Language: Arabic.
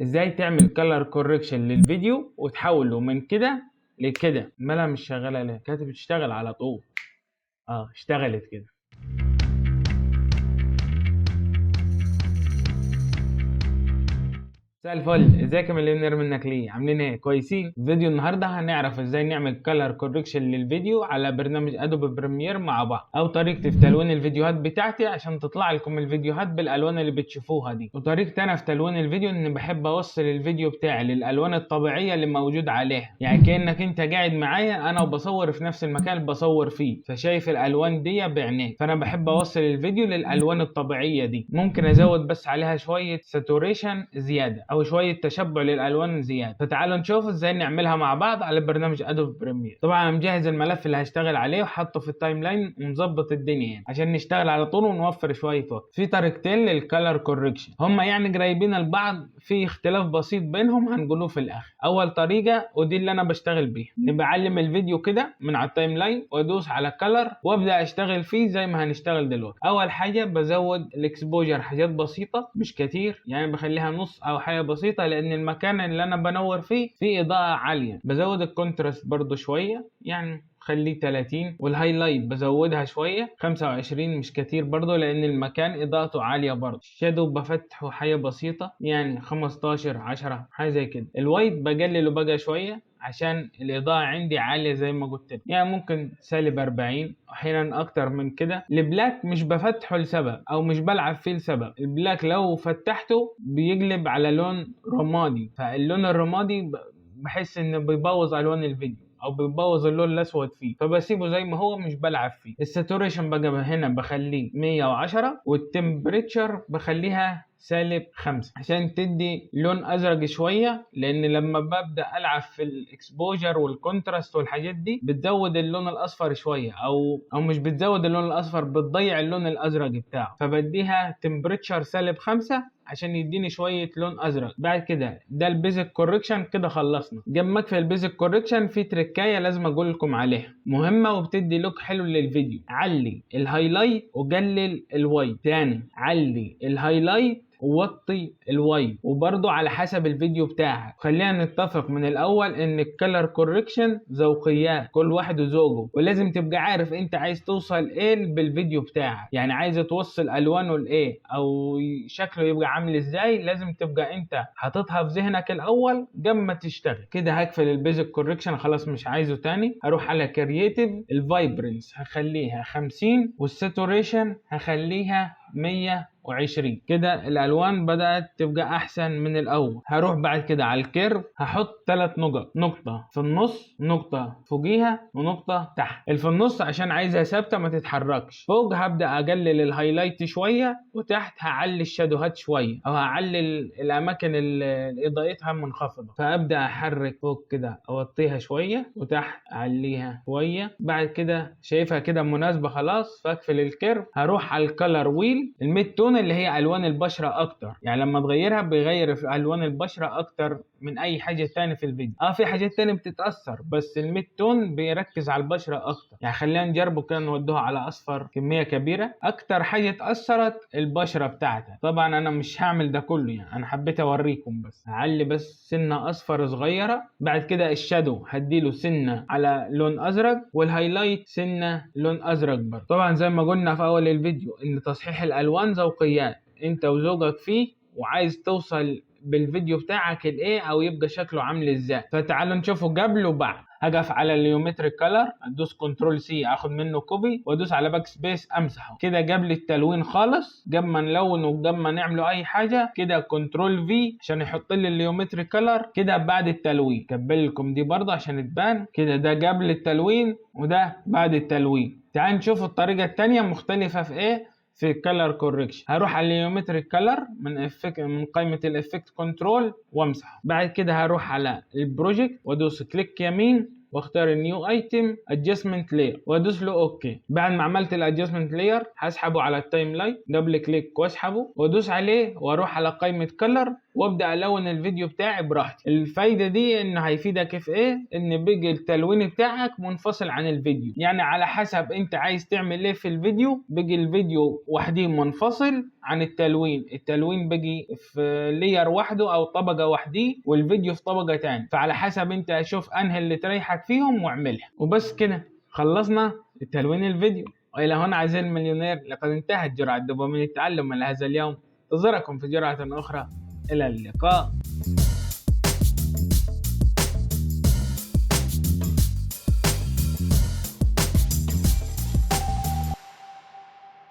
ازاي تعمل كلر كوركشن للفيديو وتحوله من كده لكده. مالها مش شغاله ليه؟ كانت بتشتغل على طول. اشتغلت كده. مساء الفل، ازيك يا مليونير منك ليه؟ عاملين ايه؟ كويسين؟ فيديو النهارده هنعرف ازاي نعمل كلر كوركشن للفيديو على برنامج ادوبي بريمير مع بعض، او طريقتي في تلوين الفيديوهات بتاعتي عشان تطلع لكم الفيديوهات بالالوان اللي بتشوفوها دي. وطريقتي انا في تلوين الفيديو ان بحب اوصل الفيديو بتاعي للالوان الطبيعيه اللي موجود عليها، يعني كانك انت قاعد معايا انا وبصور في نفس المكان اللي بصور فيه، فشايف الالوان دي بعينيك. فانا بحب اوصل الفيديو للالوان الطبيعيه دي. ممكن ازود بس عليها شويه ساتوريشن زياده او شويه تشبع للالوان زياده. فتعالوا نشوف ازاي نعملها مع بعض على برنامج ادوبي بريمير. طبعا انا مجهز الملف اللي هشتغل عليه وحاطه في التايم لاين ومظبط الدنيا يعني عشان نشتغل على طول ونوفر شويه وقت. في طريقتين للكلر كوركشن، هما يعني قريبين لبعض، في اختلاف بسيط بينهم هنقوله في الاخر. اول طريقه ودي اللي انا بشتغل بيها، بعلم الفيديو كده من على التايم لاين وادوس على كلر وابدا اشتغل فيه زي ما هنشتغل دلوقتي. اول حاجه بزود الاكسبوجر حاجات بسيطه مش كتير، يعني بخليها نص او حاجه بسيطه لان المكان اللي انا بنور فيه اضاءه عاليه. بزود الكونتراست برضو شويه، يعني خليه 30، والهايلايت بزودها شويه 25 مش كتير برضو لان المكان اضاءته عاليه برضو. الشادو بفتحه حاجه بسيطه يعني 15 10 حاجه زي كده. الوايت بقلله بقى شويه عشان الاضاءه عندي عاليه زي ما قلت لك، يعني ممكن -40 احيانا اكتر من كده. البلاك مش بفتحه لسبب او مش بلعب فيه لسبب، البلاك لو فتحته بيقلب على لون رمادي، فاللون الرمادي بحس انه بيبوظ الوان الفيديو او بيبوظ اللون الاسود فيه، فبسيبه زي ما هو مش بلعب فيه. الساتوريشن بقى هنا بخليه 110 والتمبريتشر بخليها -5 عشان تدي لون ازرق شويه، لان لما ببدا العب في الاكسبوجر والكونتراست والحاجات دي بتزود اللون الاصفر شويه او مش بتزود اللون الاصفر، بتضيع اللون الازرق بتاعه، فبديها تمبريتشر -5 عشان يديني شويه لون ازرق. بعد كده ده البيزك كوركشن، كده خلصنا. جنبك في البيزك كوركشن في تريكايه لازم اقول لكم عليها، مهمه وبتدي لوك حلو للفيديو. علي الهايلايت وقلل الوايت. تاني علي الهايلايت ووطي الوايت، وبرضو على حسب الفيديو بتاعك. خلينا نتفق من الاول ان الكلر كوركشن ذوقيات، كل واحد وذوقه، ولازم تبقى عارف انت عايز توصل ايه بالفيديو بتاعك، يعني عايز توصل الوانه لايه او شكله يبقى عامل ازاي. لازم تبقى انت حاططها في ذهنك الاول قبل ما تشتغل. كده هقفل البيزك كوركشن خلاص مش عايزه تاني. هروح على كرييتيف، الفايبرنس هخليها 50 والساتوريشن هخليها 120. كده الالوان بدات تبقى احسن من الاول. هروح بعد كده على الكيرف، هحط 3 نقط، نقطه في النص، نقطه فوقيها، ونقطه تحت. اللي في النص عشان عايزها ثابته ما تتحركش. فوق هبدا اقلل الهايلايت شويه، وتحت هعلي الشادوهات شويه او هعلي الاماكن اللي اضاءتها منخفضه. فابدا احرك فوق كده اوطيها شويه، وتحت اعليها شويه. بعد كده شايفها كده مناسبه خلاص، فاقفل الكيرف. هروح على الكلر ويل، الميد تون اللي هي الوان البشره اكتر، يعني لما تغيرها بيغير في الوان البشره اكتر من اي حاجه تانية في الفيديو. في حاجات تانية بتتاثر، بس الميد تون بيركز على البشره اكتر. يعني خلينا نجربه كده، نودوها على اصفر كميه كبيره. اكتر حاجه اتاثرت البشره بتاعتها. طبعا انا مش هعمل ده كله، يعني انا حبيت اوريكم بس. هعلي بس سنه اصفر صغيره. بعد كده الشادو هديله سنه على لون ازرق، والهايلايت سنه لون ازرق برضه. طبعا زي ما قلنا في اول الفيديو ان تصحيح الالوان ذوقيات، انت وذوقك فيه وعايز توصل بالفيديو بتاعك الايه او يبقى شكله عامل ازاي. فتعالوا نشوفه قبل وبعد. هقف على اليومتريك كلر، ادوس كنترول سي اخد منه كوبي، وادوس على باك سبيس امسحه كده قبل التلوين خالص، قبل ما نلونه وقبل ما نعمله اي حاجه. كده كنترول في عشان يحط لي اليومتريك كلر كده بعد التلوين. كبل لكم دي برضه عشان تبان كده، ده قبل التلوين وده بعد التلوين. تعال نشوف الطريقه الثانيه مختلفه في ايه في الكلر كوركشن. هروح على اليومتريك كلر من قائمه الافكت كنترول وامسحه. بعد كده هروح على البروجكت وادوس كليك يمين واختار النيو ايتم ادجستمنت لاير وادوس له اوكي. بعد ما عملت الادجستمنت لاير هسحبه على التايم لاين، دبل كليك واسحبه وادوس عليه واروح على قائمه كلر وابدا الون الفيديو بتاعي براحتي. الفايده دي ان هيفيدك في ايه؟ ان بيجي التلوين بتاعك منفصل عن الفيديو، يعني على حسب انت عايز تعمل ايه في الفيديو بيجي الفيديو وحده منفصل عن التلوين بيجي في لير وحده او طبقه وحده والفيديو في طبقه تاني، فعلى حسب انت شوف انهي اللي تريحك فيهم واعملها. وبس كده خلصنا التلوين الفيديو. والى هنا اعزائي المليونير لقد انتهت جرعه دوبامين التعلم من هذا اليوم. انتظركم في جرعه اخرى. الى اللقاء.